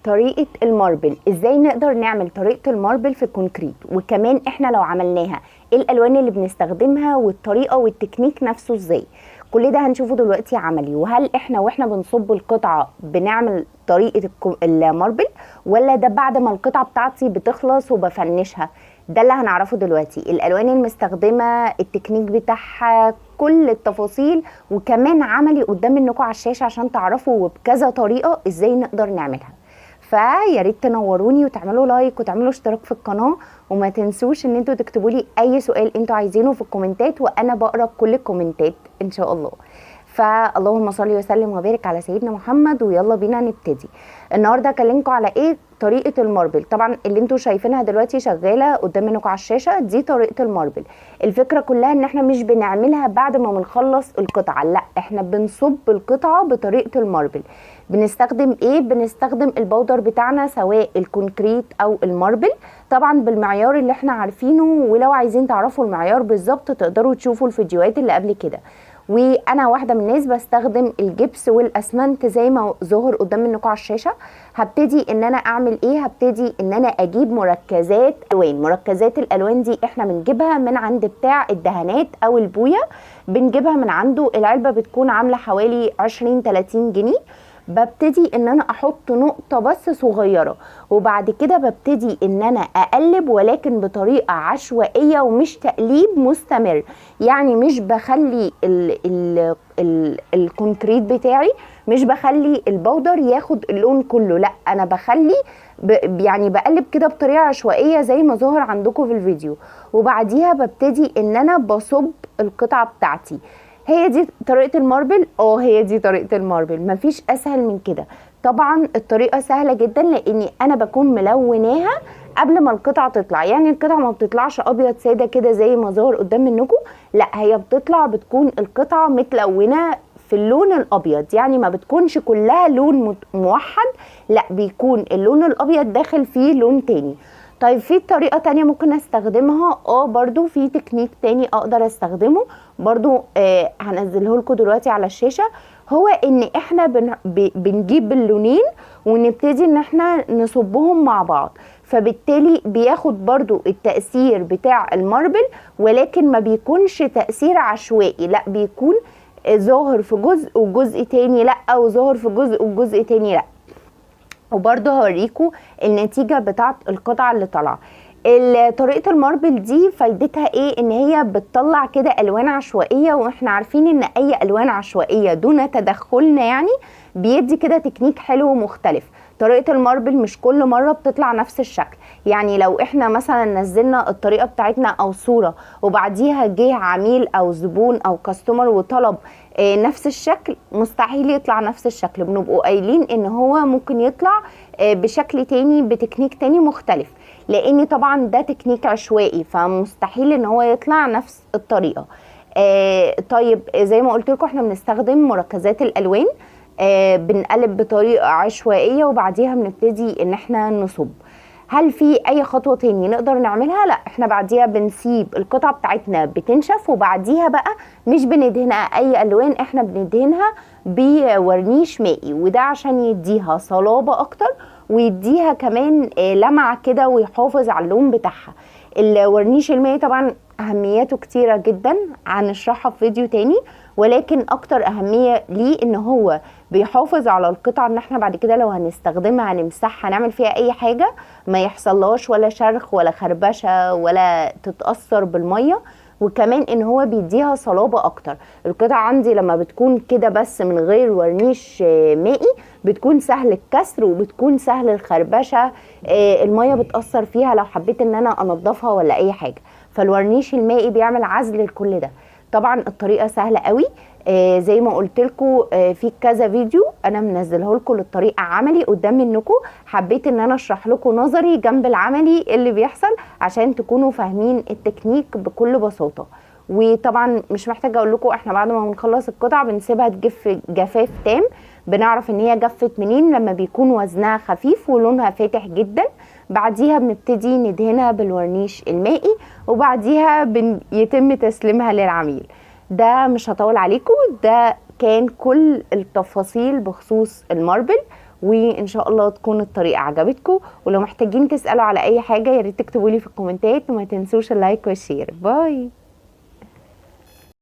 طريقة الماربل، ازاي نقدر نعمل طريقة الماربل في الكونكريت، وكمان احنا لو عملناها ايه الالوان اللي بنستخدمها والطريقة والتكنيك نفسه ازاي. كل ده هنشوفه دلوقتي عملي. وهل احنا واحنا بنصب القطعة بنعمل طريقة الماربل، ولا ده بعد ما القطعة بتاعتي بتخلص وبفنشها؟ ده اللي هنعرفه دلوقتي. الالوان المستخدمة، التكنيك بتاعها، كل التفاصيل، وكمان عملي قدام منكم على الشاشة عشان تعرفوا وبكذا طريقة ازاي نقدر نعملها. فيا ريت تنوروني وتعملوا لايك وتعملوا اشتراك في القناه، وما تنسوش ان انتوا تكتبوا لي اي سؤال انتوا عايزينه في الكومنتات، وانا بقرا كل الكومنتات ان شاء الله. فاللهم صل وسلم وبارك على سيدنا محمد، ويلا بينا نبتدي. النهارده هكلمكم على ايه؟ طريقه الماربل. طبعا اللي انتوا شايفينها دلوقتي شغاله قدام منكم على الشاشه دي طريقه الماربل. الفكره كلها ان احنا مش بنعملها بعد ما بنخلص القطعه، لا احنا بنصب القطعه بطريقه الماربل. بنستخدم ايه؟ بنستخدم البودر بتاعنا سواء الكونكريت او الماربل، طبعا بالمعيار اللي احنا عارفينه. ولو عايزين تعرفوا المعيار بالظبط تقدروا تشوفوا الفيديوهات اللي قبل كده. وانا واحده من الناس بستخدم الجبس والاسمنت زي ما ظهر قدام منكم على الشاشه. هبتدي ان انا اعمل ايه؟ هبتدي ان انا اجيب مركزات الوان. مركزات الالوان دي احنا بنجيبها من عند بتاع الدهانات او البويه، بنجيبها من عنده. العلبه بتكون عامله حوالي 20-30 جنيه. ببتدي ان انا احط نقطة بس صغيرة، وبعد كده ببتدي ان انا اقلب، ولكن بطريقة عشوائية ومش تقليب مستمر. يعني مش بخلي الكونكريت بتاعي، مش بخلي البودر ياخد اللون كله، لا انا بخلي يعني بقلب كده بطريقة عشوائية زي ما ظهر عندكم في الفيديو. وبعديها ببتدي ان انا بصب القطعة بتاعتي. هي دي طريقة الماربل. هي دي طريقة الماربل، مفيش اسهل من كده. طبعا الطريقة سهلة جدا لاني انا بكون ملوناها قبل ما القطعة تطلع. يعني القطعة ما بتطلعش ابيض سادة كده زي ما ظهر قدام منكم، لا هي بتطلع بتكون القطعة متلونة في اللون الابيض. يعني ما بتكونش كلها لون موحد، لا بيكون اللون الابيض داخل فيه لون تاني. طيب في طريقة تانية ممكن استخدمها، برضو في تكنيك تاني اقدر استخدمه برضو، هنزله لكم دلوقتي على الشاشة. هو ان احنا بنجيب اللونين ونبتدي ان احنا نصبهم مع بعض، فبالتالي بياخد برضو التأثير بتاع الماربل، ولكن ما بيكونش تأثير عشوائي، لا بيكون ظاهر في جزء وجزء تاني لا، وظاهر في جزء وجزء تاني لا. وبرضه هوريكم النتيجة بتاعت القطعة اللي طالعة. طريقة الماربل دي فايدتها ايه؟ ان هي بتطلع كده الوان عشوائية، واحنا عارفين ان اي الوان عشوائية دون تدخلنا يعني بيدي كده تكنيك حلو ومختلف. طريقة الماربل مش كل مرة بتطلع نفس الشكل. يعني لو احنا مثلا نزلنا الطريقة بتاعتنا او صورة، وبعديها جه عميل او زبون او كاستمر وطلب نفس الشكل، مستحيل يطلع نفس الشكل. بنبقوا قايلين ان هو ممكن يطلع بشكل تاني بتكنيك تاني مختلف، لان طبعا ده تكنيك عشوائي، فمستحيل ان هو يطلع نفس الطريقة. طيب زي ما قلت لكم احنا بنستخدم مركزات الالوان، بنقلب بطريقة عشوائية، وبعديها بنبتدي ان احنا نصب. هل في اي خطوة تاني نقدر نعملها؟ لا احنا بعديها بنسيب القطعة بتاعتنا بتنشف، وبعديها بقى مش بندهنها اي الوان، احنا بندهنها بورنيش مائي، وده عشان يديها صلابة اكتر، ويديها كمان لمعة كده، ويحافظ على اللون بتاعها. الورنيش المائي طبعا اهمياته كتيرة جدا، هنشرحها في فيديو تاني، ولكن اكتر اهمية ليه ان هو بيحافظ على القطعة، ان احنا بعد كده لو هنستخدمها هنمسحها هنعمل فيها اي حاجة ما يحصلهاش ولا شرخ ولا خربشة ولا تتأثر بالمية. وكمان ان هو بيديها صلابة اكتر. القطعة عندي لما بتكون كده بس من غير ورنيش مائي بتكون سهل الكسر، وبتكون سهل الخربشة، المية بتأثر فيها لو حبيت ان انا انضفها ولا اي حاجة. فالورنيش المائي بيعمل عزل لكل ده. طبعا الطريقة سهلة قوي، زي ما قلت لكم في كذا فيديو انا منزله لكم للطريقه عملي قدام منكم. حبيت ان انا اشرح لكم نظري جنب العملي اللي بيحصل عشان تكونوا فاهمين التكنيك بكل بساطه. وطبعا مش محتاجه اقول لكم احنا بعد ما بنخلص القطعه بنسيبها تجف جفاف تام. بنعرف ان هي جفت منين؟ لما بيكون وزنها خفيف ولونها فاتح جدا. بعديها بنبتدي ندهنها بالورنيش المائي، وبعديها يتم تسليمها للعميل. ده مش هطول عليكم، ده كان كل التفاصيل بخصوص الماربل. وان شاء الله تكون الطريقه عجبتكم. ولو محتاجين تسالوا على اي حاجه يا ريت تكتبوا لي في الكومنتات، وما تنسوش اللايك والشير. باي.